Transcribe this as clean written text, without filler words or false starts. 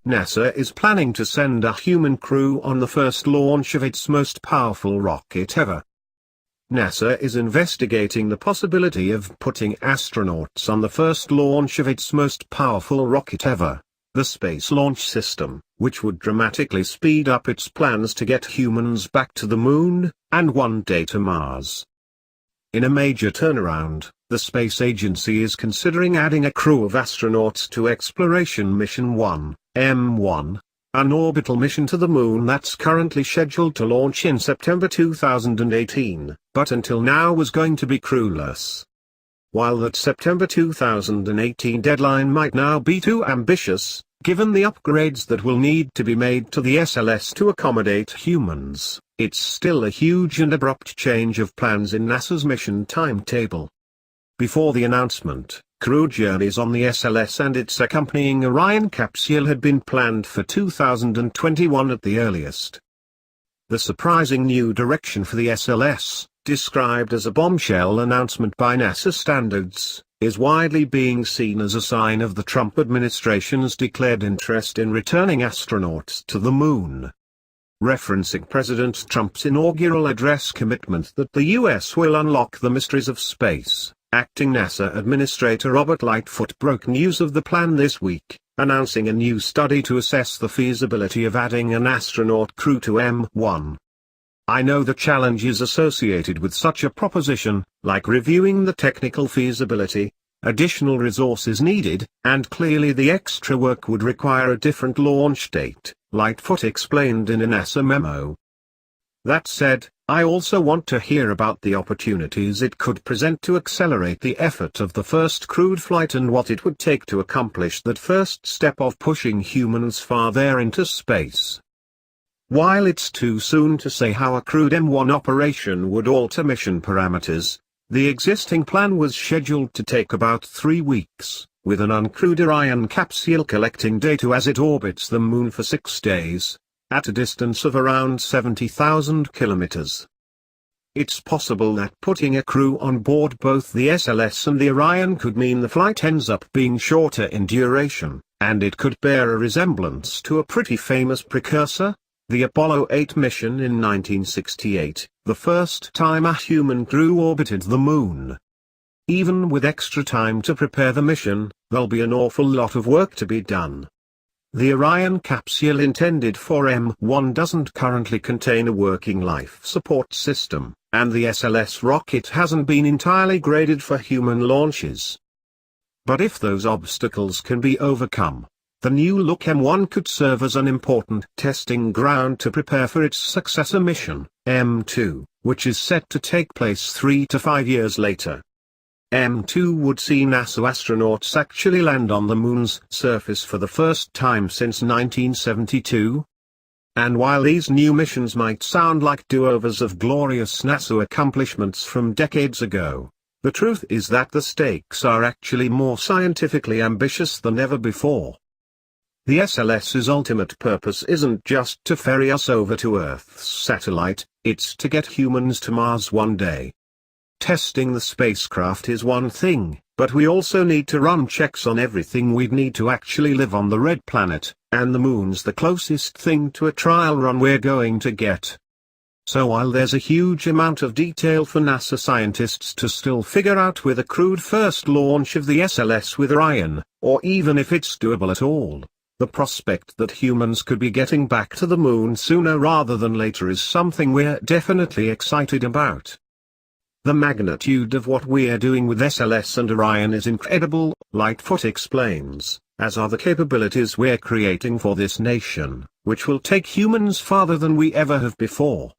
NASA is planning to send a human crew on the first launch of its most powerful rocket ever. NASA is investigating the possibility of putting astronauts on the first launch of its most powerful rocket ever, the Space Launch System, which would dramatically speed up its plans to get humans back to the Moon, and one day to Mars. In a major turnaround, the space agency is considering adding a crew of astronauts to Exploration Mission 1, M1, an orbital mission to the Moon that's currently scheduled to launch in September 2018, but until now was going to be crewless. While that September 2018 deadline might now be too ambitious, given the upgrades that will need to be made to the SLS to accommodate humans, it's still a huge and abrupt change of plans in NASA's mission timetable. Before the announcement, crew journeys on the SLS and its accompanying Orion capsule had been planned for 2021 at the earliest. The surprising new direction for the SLS, described as a bombshell announcement by NASA standards, is widely being seen as a sign of the Trump administration's declared interest in returning astronauts to the Moon. Referencing President Trump's inaugural address commitment that the U.S. will unlock the mysteries of space, Acting NASA Administrator Robert Lightfoot broke news of the plan this week, announcing a new study to assess the feasibility of adding an astronaut crew to M1. I know the challenges associated with such a proposition, like reviewing the technical feasibility, additional resources needed, and clearly the extra work would require a different launch date, Lightfoot explained in a NASA memo. That said, I also want to hear about the opportunities it could present to accelerate the effort of the first crewed flight and what it would take to accomplish that first step of pushing humans farther into space. While it's too soon to say how a crewed M1 operation would alter mission parameters, the existing plan was scheduled to take about 3 weeks, with an uncrewed Orion capsule collecting data as it orbits the Moon for 6 days, at a distance of around 70,000 kilometers. It's possible that putting a crew on board both the SLS and the Orion could mean the flight ends up being shorter in duration, and it could bear a resemblance to a pretty famous precursor, the Apollo 8 mission in 1968, the first time a human crew orbited the Moon. Even with extra time to prepare the mission, there'll be an awful lot of work to be done. The Orion capsule intended for M1 doesn't currently contain a working life support system, and the SLS rocket hasn't been entirely graded for human launches. But if those obstacles can be overcome, the new-look M1 could serve as an important testing ground to prepare for its successor mission, M2, which is set to take place 3 to 5 years later. M2 would see NASA astronauts actually land on the Moon's surface for the first time since 1972. And while these new missions might sound like do-overs of glorious NASA accomplishments from decades ago, the truth is that the stakes are actually more scientifically ambitious than ever before. The SLS's ultimate purpose isn't just to ferry us over to Earth's satellite, it's to get humans to Mars one day. Testing the spacecraft is one thing, but we also need to run checks on everything we'd need to actually live on the red planet, and the Moon's the closest thing to a trial run we're going to get. So while there's a huge amount of detail for NASA scientists to still figure out with a crewed first launch of the SLS with Orion, or even if it's doable at all, the prospect that humans could be getting back to the Moon sooner rather than later is something we're definitely excited about. The magnitude of what we're doing with SLS and Orion is incredible, Lightfoot explains, as are the capabilities we're creating for this nation, which will take humans farther than we ever have before.